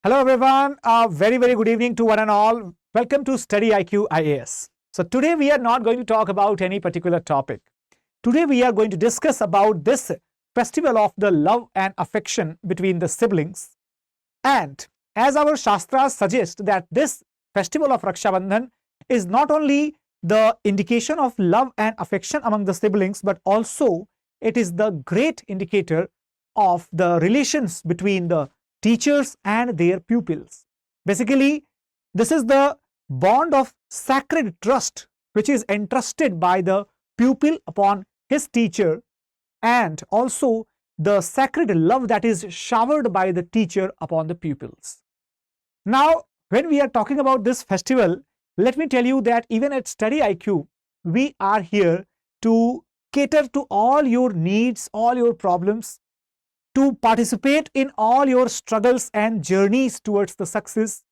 Hello everyone, very good evening to one and all. Welcome to StudyIQ IAS. So today we are not going to talk about any particular topic. Today we are going to discuss about this festival of the love and affection between the siblings. And as our Shastras suggest that this festival of Rakshabandhan is not only the indication of love and affection among the siblings, but also it is the great indicator of the relations between the teachers and their pupils. Basically, this is the bond of sacred trust which is entrusted by the pupil upon his teacher, and also the sacred love that is showered by the teacher upon the pupils. Now, when we are talking about this festival, let me tell you that even at StudyIQ, we are here to cater to all your needs, all your problems, to participate in all your struggles and journeys towards the success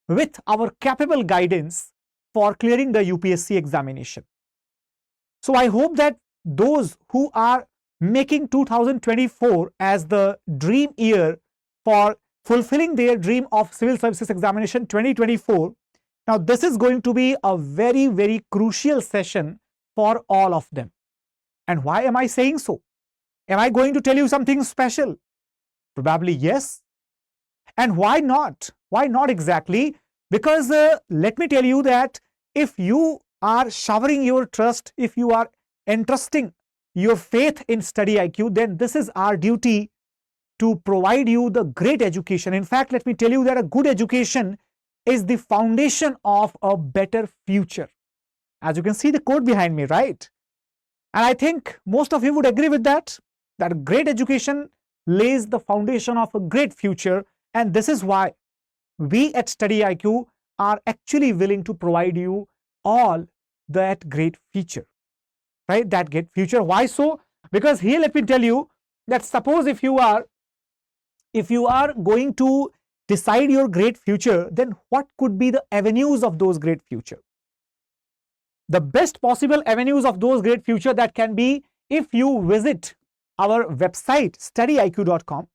with our capable guidance for clearing the UPSC examination. So I hope that those who are making 2024 as the dream year for fulfilling their dream of Civil Services Examination 2024, now this is going to be a very crucial session for all of them. And why am I saying so? Am I going to tell you something special? Probably yes. And why not? Why not exactly? Because let me tell you that if you are showering your trust, if you are entrusting your faith in StudyIQ, then this is our duty to provide you the great education. In fact, let me tell you that a good education is the foundation of a better future. As you can see the quote behind me, right? And I think most of you would agree with that great education lays the foundation of a great future, and this is why we at StudyIQ are actually willing to provide you all that great future, right? That great future. Why so? Because here let me tell you that suppose if you are going to decide your great future, then what could be the avenues of those great future? The best possible avenues of those great future that can be if you visit our website studyiq.com.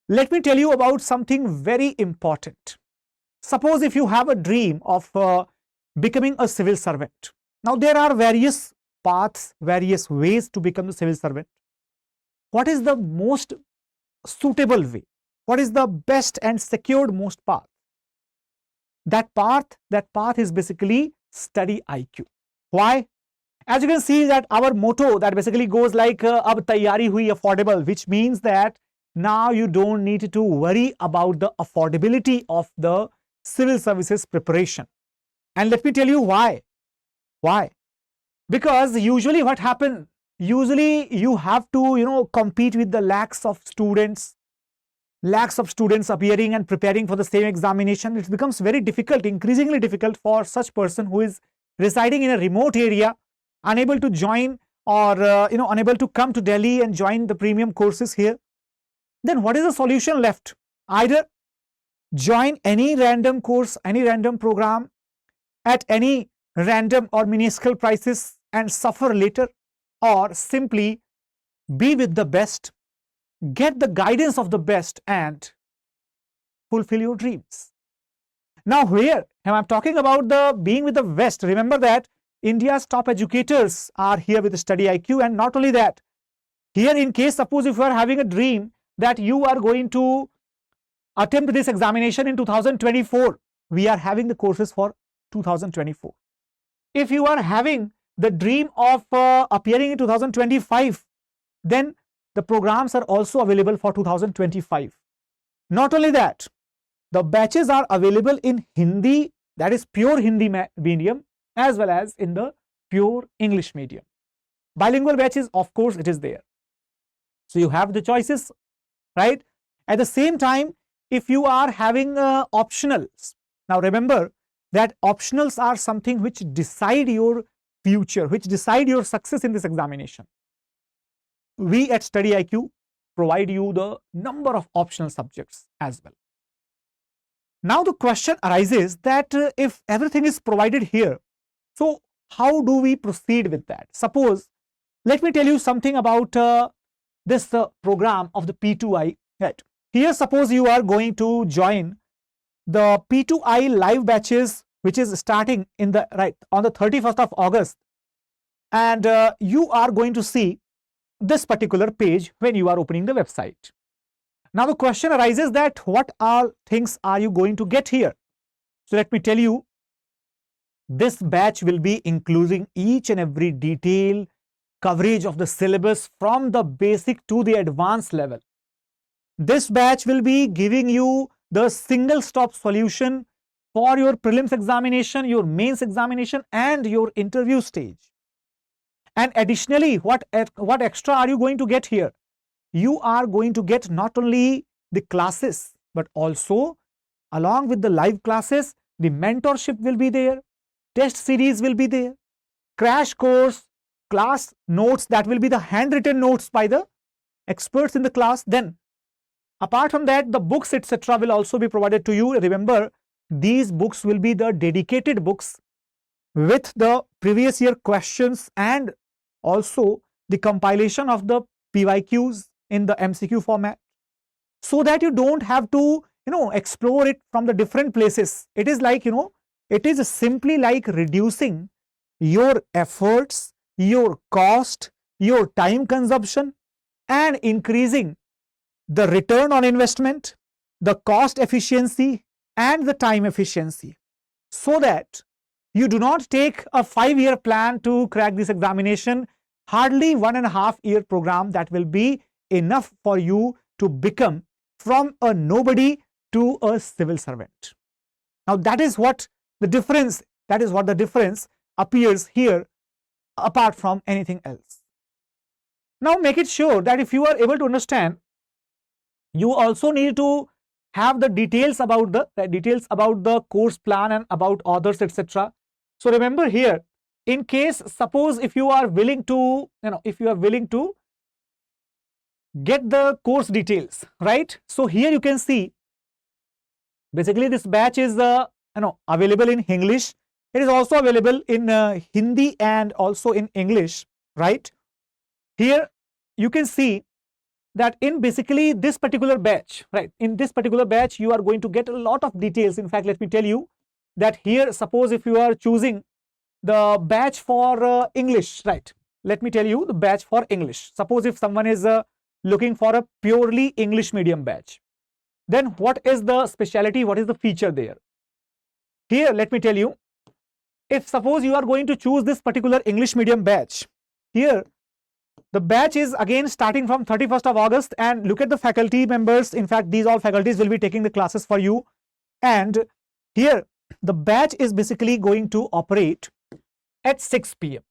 Let me tell you about something very important. Suppose if you have a dream of becoming a civil servant. Now there are various paths, various ways to become a civil servant. What is the most suitable way? What is the best and secured most path? That path is basically StudyIQ. Why? As you can see that our motto that basically goes like ab taiyari hui affordable, which means that now you don't need to worry about the affordability of the civil services preparation. And let me tell you why. Why? Because usually what happens, usually you have to compete with the lakhs of students appearing and preparing for the same examination. It becomes very difficult, increasingly difficult for such person who is residing in a remote area, unable to join or unable to come to Delhi and join the premium courses here. Then what is the solution left? Either join any random course, any random program at any random or minuscule prices and suffer later, or simply be with the best, get the guidance of the best and fulfill your dreams. Now here am I talking about the being with the West. Remember that India's top educators are here with StudyIQ, and not only that, here in case suppose if you are having a dream that you are going to attempt this examination in 2024, we are having the courses for 2024. If you are having the dream of appearing in 2025, then the programs are also available for 2025. Not only that, the batches are available in Hindi, that is pure Hindi medium, as well as in the pure English medium. Bilingual batches, of course, it is there. So you have the choices, right? At the same time, if you are having optionals, now remember that optionals are something which decide your future, which decide your success in this examination. We at StudyIQ provide you the number of optional subjects as well. Now the question arises that if everything is provided here, so how do we proceed with that? Suppose, let me tell you something about this program of the P2I. Right? Here suppose you are going to join the P2I live batches, which is starting in the on the 31st of August, and you are going to see this particular page when you are opening the website. Now the question arises that what all things are you going to get here? So let me tell you, this batch will be including each and every detail coverage of the syllabus from the basic to the advanced level. This batch will be giving you the single stop solution for your prelims examination, your mains examination, and your interview stage. And additionally, what extra are you going to get here? You are going to get not only the classes, but also along with the live classes, the mentorship will be there, test series will be there, crash course, class notes, that will be the handwritten notes by the experts in the class. Then apart from that, the books etc. will also be provided to you. Remember, these books will be the dedicated books with the previous year questions and also the compilation of the PYQs in the MCQ format, so that you don't have to explore it from the different places. It is like it is simply like reducing your efforts, your cost, your time consumption, and increasing the return on investment, the cost efficiency, and the time efficiency, so that you do not take a 5-year plan to crack this examination. Hardly 1.5 year program that will be enough for you to become from a nobody to a civil servant. Now that is what the difference, appears here apart from anything else. Now make it sure that if you are able to understand, you also need to have the details about the course plan and about authors etc. So remember here, in case suppose if you are willing to get the course details, right? So here you can see basically this batch is available in English. It is also available in Hindi and also in English, right? Here you can see that in basically this particular batch, right? In this particular batch, you are going to get a lot of details. In fact, let me tell you that here, suppose if you are choosing the batch for English, right? Let me tell you the batch for English. Suppose if someone is looking for a purely English medium batch, then what is the speciality? What is the feature there? Here, let me tell you, if suppose you are going to choose this particular English medium batch, here the batch is again starting from 31st of August, and look at the faculty members. In fact, these all faculties will be taking the classes for you. And here the batch is basically going to operate at 6 p.m.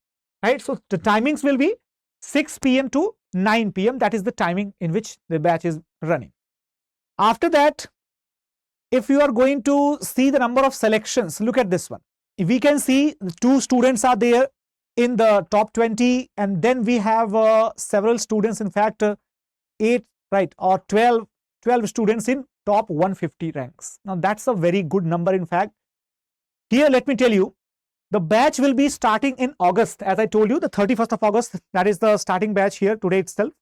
right? So the timings will be 6 p.m. to 9 p.m. That is the timing in which the batch is running. After that, if you are going to see the number of selections, look at this one. If we can see 2 students are there in the top 20, and then we have several students, in fact 8 right or 12 students in top 150 ranks. Now that's a very good number. In fact, here let me tell you, the batch will be starting in August, as I told you, the 31st of August, that is the starting batch here today itself.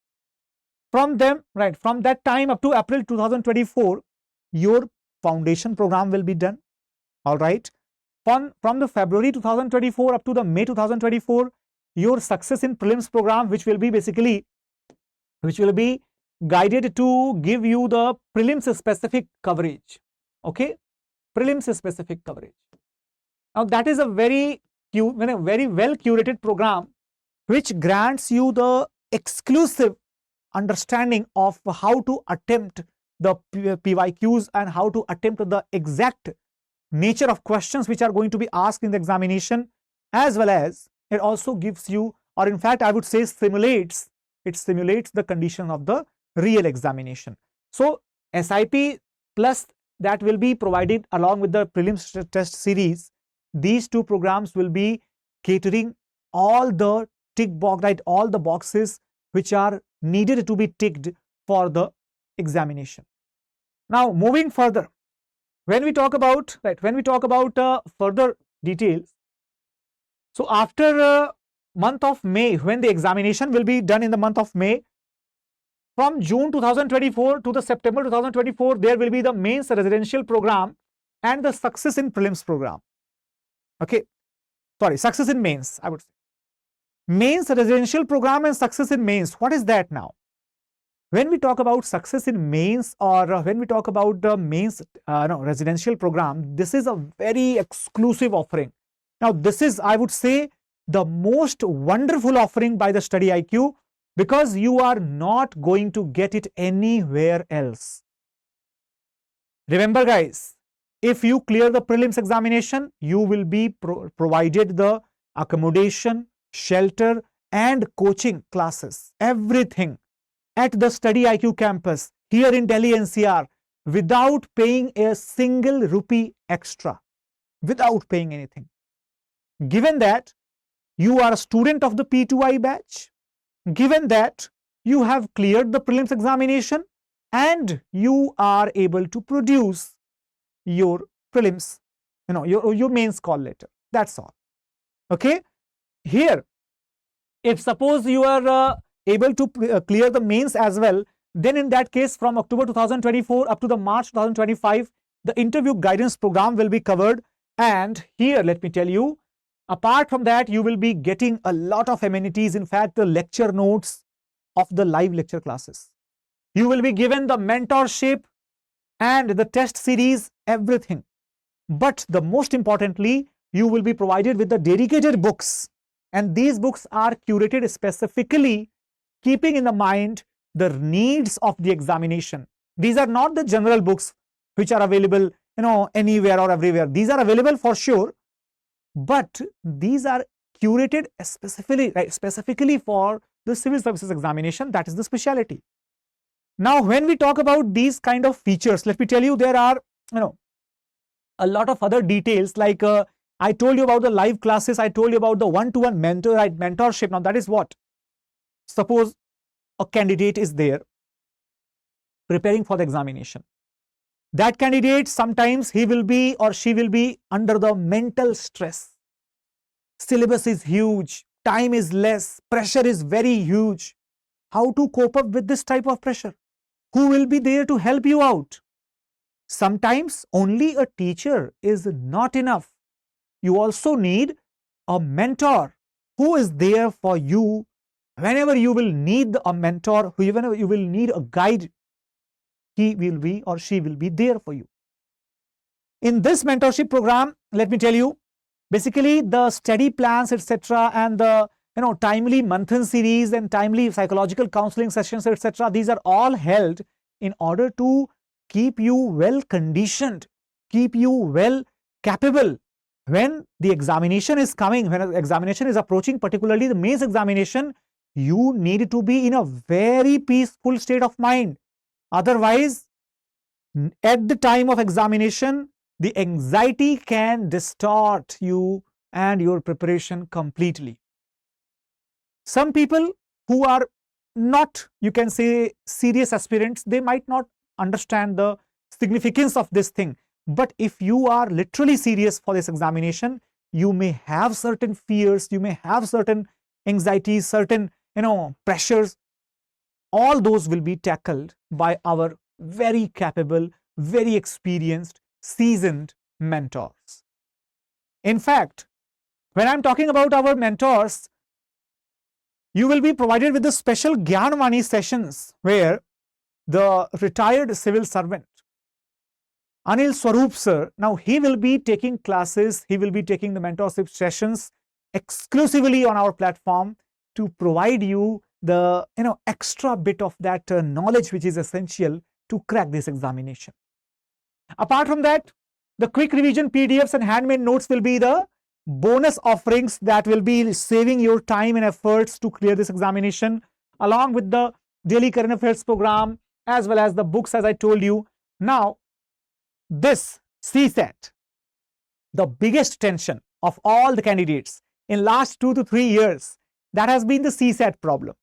From that time up to April 2024, your foundation program will be done. All right. From the February 2024 up to the May 2024, your success in prelims program, which will be guided to give you the prelims specific coverage. Okay, prelims specific coverage. Now that is a very well curated program which grants you the exclusive understanding of how to attempt the PYQs and how to attempt the exact nature of questions which are going to be asked in the examination, as well as it also gives you, or in fact I would say simulates the condition of the real examination. So SIP plus that will be provided along with the prelims test series. These 2 programs will be catering all the tick box, right, all the boxes which are needed to be ticked for the examination. Now moving further, when we talk about further details, so after month of May, when the examination will be done in the month of May, from June 2024 to the September 2024, there will be the mains residential program and the success in prelims program. Okay, sorry, success in mains, I would say. Mains residential program and success in mains. What is that now? When we talk about success in mains, or when we talk about the mains residential program, this is a very exclusive offering. Now, this is, I would say, the most wonderful offering by the StudyIQ, because you are not going to get it anywhere else. Remember, guys, if you clear the prelims examination, you will be provided the accommodation, shelter, and coaching classes, everything at the StudyIQ campus here in Delhi NCR, without paying a single rupee extra, without paying anything. Given that you are a student of the P2I batch, given that you have cleared the prelims examination, and you are able to produce your prelims, your mains call letter. That's all. Okay. Here, if suppose you are able to clear the mains as well, then in that case, from October 2024 up to the March 2025, the interview guidance program will be covered. And here, let me tell you, apart from that, you will be getting a lot of amenities. In fact, the lecture notes of the live lecture classes. You will be given the mentorship and the test series, everything. But the most importantly, you will be provided with the dedicated books. And these books are curated specifically keeping in the mind the needs of the examination. These are not the general books which are available, anywhere or everywhere. These are available for sure, but these are curated specifically for the civil services examination. That is the specialty. Now, when we talk about these kind of features, let me tell you, there are, a lot of other details, like I told you about the live classes, I told you about the one-to-one mentorship. Now, that is what? Suppose a candidate is there preparing for the examination. That candidate, sometimes he will be or she will be under the mental stress. Syllabus is huge, time is less, pressure is very huge. How to cope up with this type of pressure? Who will be there to help you out? Sometimes only a teacher is not enough. You also need a mentor who is there for you whenever you will need a mentor, whenever you will need a guide. He will be or she will be there for you. In this mentorship program, let me tell you, basically the study plans, etc., and the timely Manthan series and timely psychological counseling sessions, etc., these are all held in order to keep you well conditioned, keep you well capable. When the examination is coming, when an examination is approaching, particularly the mains examination, you need to be in a very peaceful state of mind. Otherwise, at the time of examination, the anxiety can distort you and your preparation completely. Some people who are not, you can say, serious aspirants, they might not understand the significance of this thing. But if you are literally serious for this examination, you may have certain fears, you may have certain anxieties, certain pressures. All those will be tackled by our very capable, very experienced, seasoned mentors. In fact, when I'm talking about our mentors, you will be provided with the special Gyanvani sessions where the retired civil servant Anil Swaroop sir, now he will be taking classes, he will be taking the mentorship sessions exclusively on our platform to provide you the extra bit of that knowledge which is essential to crack this examination. Apart from that, the quick revision PDFs and handmade notes will be the bonus offerings that will be saving your time and efforts to clear this examination, along with the daily current affairs program as well as the books, as I told you. Now, this CSAT, the biggest tension of all the candidates in last 2 to 3 years, that has been the CSAT problem.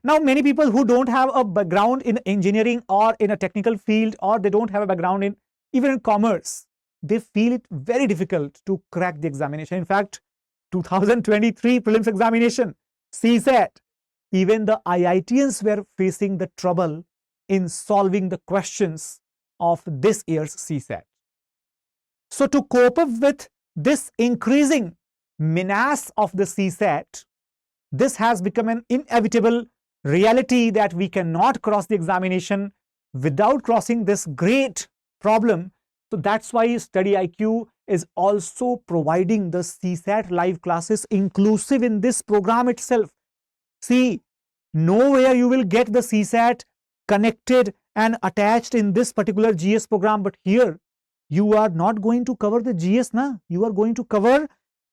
Now, many people who don't have a background in engineering or in a technical field, or they don't have a background in even in commerce, they feel it very difficult to crack the examination. In fact, 2023 prelims examination, CSAT, even the IITians were facing the trouble in solving the questions of this year's CSAT. So to cope up with this increasing menace of the CSAT, this has become an inevitable reality that we cannot cross the examination without crossing this great problem. So that's why StudyIQ is also providing the CSAT live classes inclusive in this program itself. See, nowhere you will get the CSAT connected and attached in this particular GS program, but here you are not going to cover the GS now. You are going to cover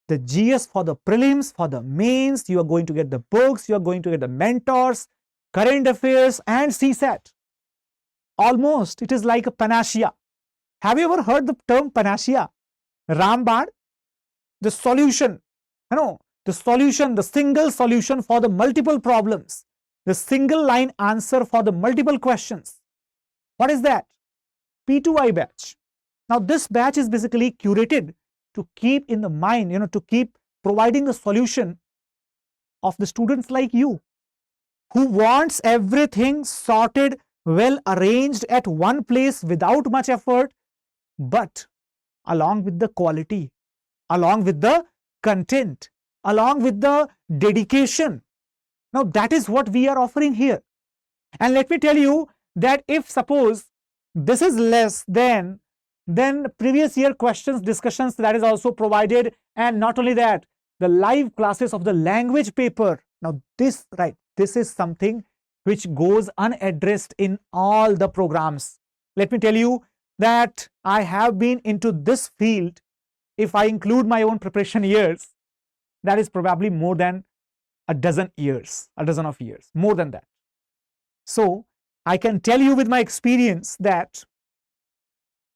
the GS for the prelims, for the mains. You are going to get the books, you are going to get the mentors, current affairs and CSAT. Almost, it is like a panacea. Have you ever heard the term panacea? Rambad, the solution, the solution, the single solution for the multiple problems, the single line answer for the multiple questions. What is that? P2I batch. Now this batch is basically curated to keep in the mind, to keep providing the solution of the students like you, who wants everything sorted, well arranged at one place without much effort, but along with the quality, along with the content, along with the dedication. Now that is what we are offering here. And let me tell you that if suppose this is less than previous year questions, discussions, that is also provided, and not only that, the live classes of the language paper. Now this is something which goes unaddressed in all the programs. Let me tell you that I have been into this field, if I include my own preparation years, that is probably more than a dozen of years, more than that. So I can tell you with my experience that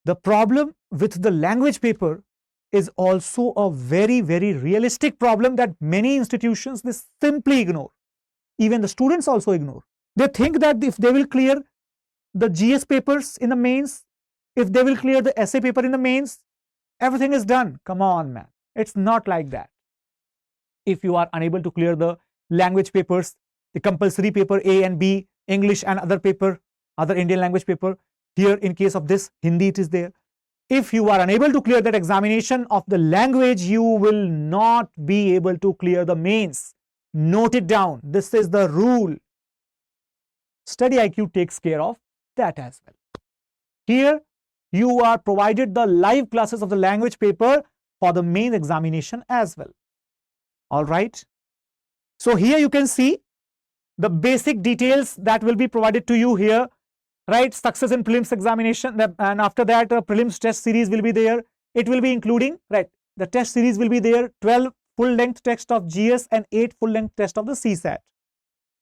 the problem with the language paper is also a very, very realistic problem that many institutions, they simply ignore. Even the students also ignore. They think that if they will clear the GS papers in the mains, if they will clear the essay paper in the mains, everything is done. Come on, man. It's not like that. If you are unable to clear the language papers, the compulsory paper A and B, English and other paper, other Indian language paper, here in case of this, Hindi it is there. If you are unable to clear that examination of the language, you will not be able to clear the mains. Note it down. This is the rule. StudyIQ takes care of that as well. Here, you are provided the live classes of the language paper for the main examination as well. All right. So here you can see the basic details that will be provided to you here, right? Success in prelims examination, and after that prelims test series will be there. It will be including, right, the test series will be there, 12 full-length text of GS and 8 full-length test of the CSAT.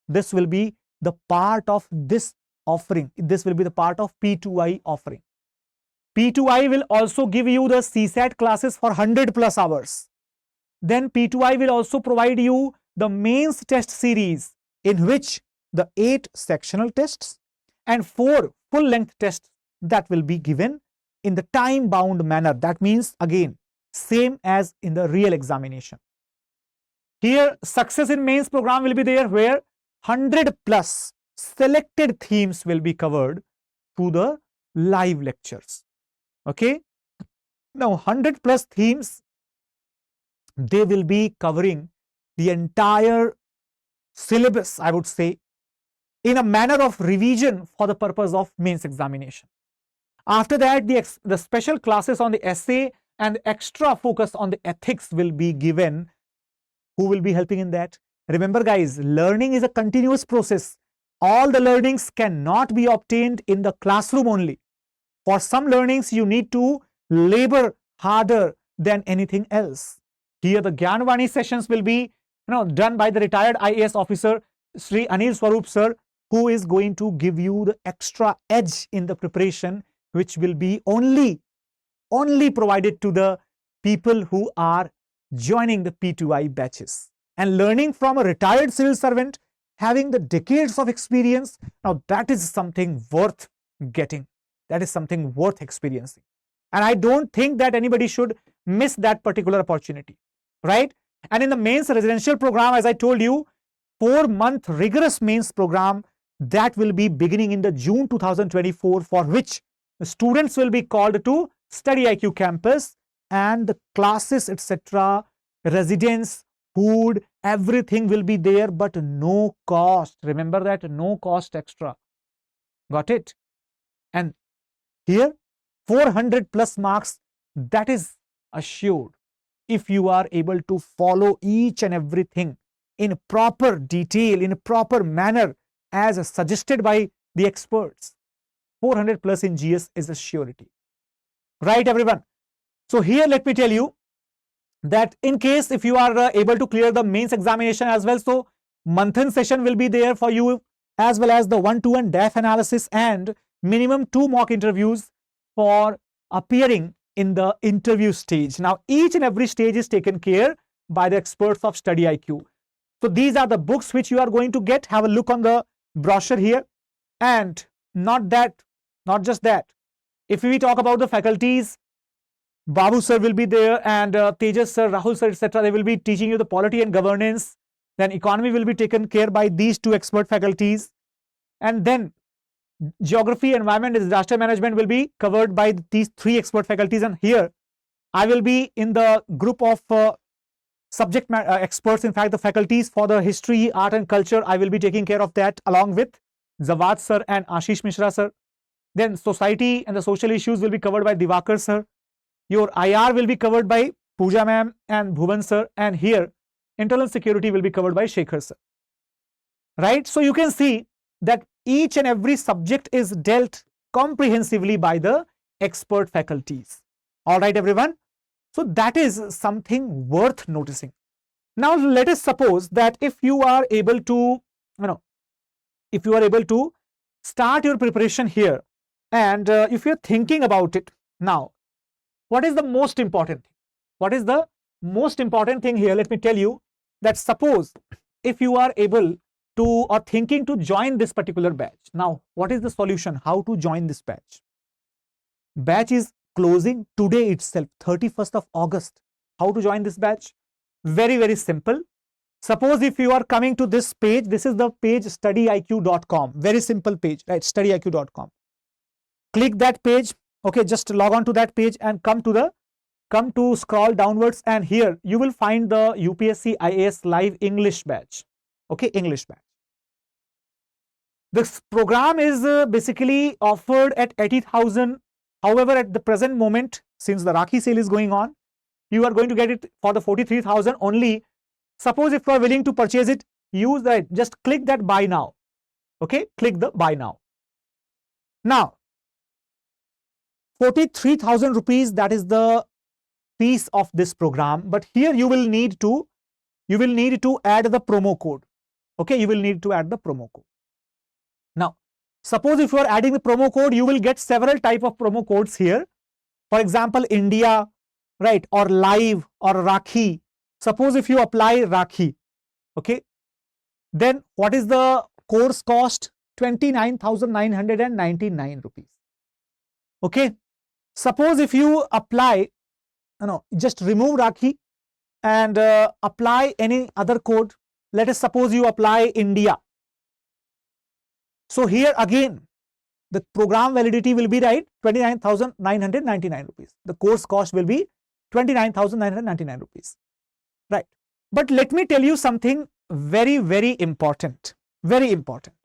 This will be the part of this offering. This will be the part of P2I offering. P2I will also give you the CSAT classes for 100+ hours. Then P2I will also provide you the mains test series, in which the 8 sectional tests and 4 full-length tests that will be given in the time-bound manner. That means, again, same as in the real examination. Here, success in mains program will be there, where 100+ selected themes will be covered through the live lectures. Okay. Now, 100+ themes, they will be covering the entire syllabus, I would say, in a manner of revision for the purpose of mains examination. After that, the special classes on the essay and extra focus on the ethics will be given. Who will be helping in that? Remember guys, learning is a continuous process. All the learnings cannot be obtained in the classroom only. For some learnings, you need to labor harder than anything else. Here, the Gyanvani sessions will be done by the retired IAS officer, Sri Anil Swarup sir, who is going to give you the extra edge in the preparation, which will be only provided to the people who are joining the P2I batches. And learning from a retired civil servant, having the decades of experience, now that is something worth getting. That is something worth experiencing. And I don't think that anybody should miss that particular opportunity, right? And in the mains residential program, as I told you, 4-month rigorous mains program that will be beginning in the June 2024, for which the students will be called to StudyIQ campus, and the classes, etc., residence, food, everything will be there, but no cost. Remember that, no cost extra. Got it? And here 400 plus marks, that is assured if you are able to follow each and everything in proper detail, in a proper manner as suggested by the experts. 400 plus in GS is a surety. Right, everyone? So here let me tell you that in case if you are able to clear the mains examination as well, so Manthan session will be there for you, as well as the 1-to-1 DEF analysis and minimum 2 mock interviews for appearing in the interview stage. Now each and every stage is taken care by the experts of StudyIQ. So these are the books which you are going to get. Have a look on the brochure here. And not just that. If we talk about the faculties, Babu sir will be there, and Tejas sir, Rahul sir, etc. They will be teaching you the polity and governance. Then economy will be taken care by these 2 expert faculties. And then geography, environment, and disaster management will be covered by these 3 expert faculties. And here I will be in the group of subject matter experts. In fact, the faculties for the history, art and culture, I will be taking care of that along with Zawad sir and Ashish Mishra sir. Then society and the social issues will be covered by Divakar sir. Your IR will be covered by Pooja ma'am and Bhuvan sir. And here internal security will be covered by Shekhar sir. Right? So you can see that each and every subject is dealt comprehensively by the expert faculties. All right, everyone? So that is something worth noticing. Now let us suppose that if you are able to, if you are able to start your preparation here, and if you're thinking about it now, what is the most important thing? What is the most important thing here? Let me tell you that suppose if you are able to or thinking to join this particular batch. Now, what is the solution? How to join this batch? Batch is closing today itself, 31st of August. How to join this batch? Very, very simple. Suppose if you are coming to this page, this is the page studyiq.com. Very simple page, right? Studyiq.com. Click that page. Okay, just log on to that page and come to scroll downwards, and here you will find the UPSC IAS live English batch. Okay, English batch. This program is basically offered at 80,000. However, at the present moment, since the Rakhi sale is going on, you are going to get it for the 43,000 only. Suppose if you are willing to purchase it, use that. Just click that buy now. Okay, click the buy now. Now, 43,000 rupees, that is the fees of this program. But here you will need to add the promo code. Okay, you will need to add the promo code. Now, suppose if you are adding the promo code, you will get several type of promo codes here. For example, India, right, or live or Rakhi. Suppose if you apply Rakhi, okay, then what is the course cost? 29,999 rupees. Okay. Suppose if you apply, just remove Rakhi and apply any other code. Let us suppose you apply India. So here again, the program validity will be, right, 29,999 rupees. The course cost will be 29,999 rupees. Right. But let me tell you something very, very important. Very important.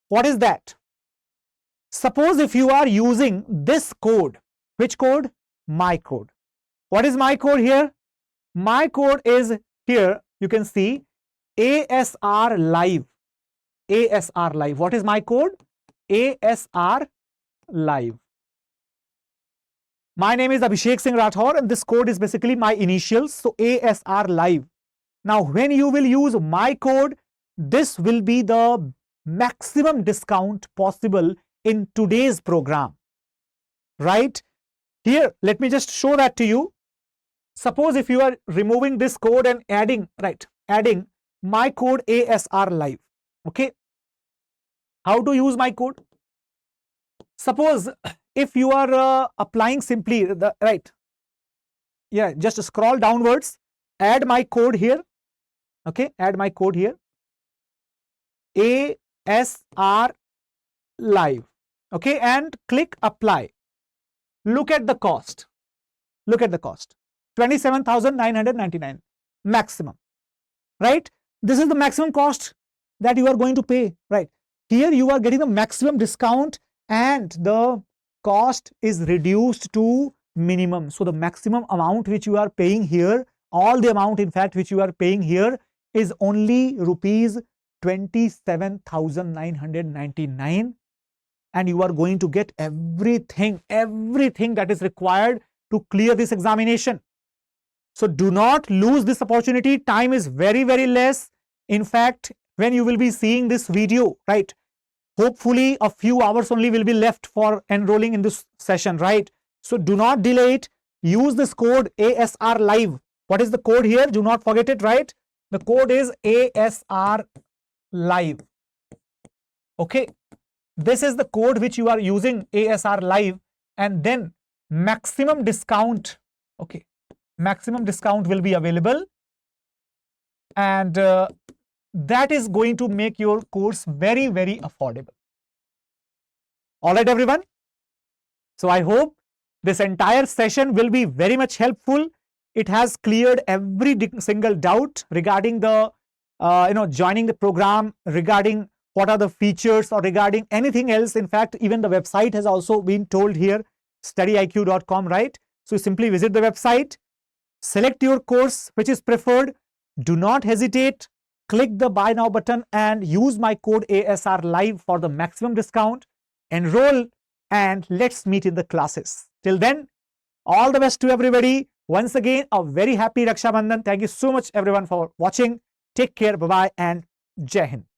What is that? Suppose if you are using this code, which code? My code. What is my code here? My code is here, you can see ASR Live. ASR Live. What is my code? ASR Live. My name is Abhishek Singh Rathore and this code is basically my initials. So ASR Live. Now when you will use my code, this will be the maximum discount possible in today's program. Right? Here, let me just show that to you. Suppose if you are removing this code and adding my code ASR Live. Okay. How to use my code? Suppose if you are applying simply just scroll downwards, add my code here. Okay, add my code here. ASR Live. Okay, and click apply. look at the cost. Look at the cost. 27,999 maximum, right? This is the maximum cost that you are going to pay, right? Here you are getting the maximum discount and the cost is reduced to minimum. So the maximum amount which you are paying here, all the amount in fact which you are paying here is only rupees 27,999, and you are going to get everything that is required to clear this examination. So do not lose this opportunity. Time is very, very less. In fact, when you will be seeing this video, right, hopefully a few hours only will be left for enrolling in this session, right? So do not delay it. Use this code ASR Live. What is the code here? Do not forget it, right? The code is ASR Live. Okay. This is the code which you are using, ASR Live, and then maximum discount. Okay. Maximum discount will be available, and that is going to make your course very, very affordable. All right, everyone. So I hope this entire session will be very much helpful. It has cleared every single doubt regarding the joining the program, regarding what are the features, or regarding anything else. In fact, even the website has also been told here, studyiq.com, right? So simply visit the website, select your course which is preferred. Do not hesitate. Click the buy now button and use my code ASR Live for the maximum discount. Enroll and let's meet in the classes. Till then, all the best to everybody. Once again, a very happy Rakshabandhan. Thank you so much everyone for watching. Take care. Bye-bye and Jai Hind.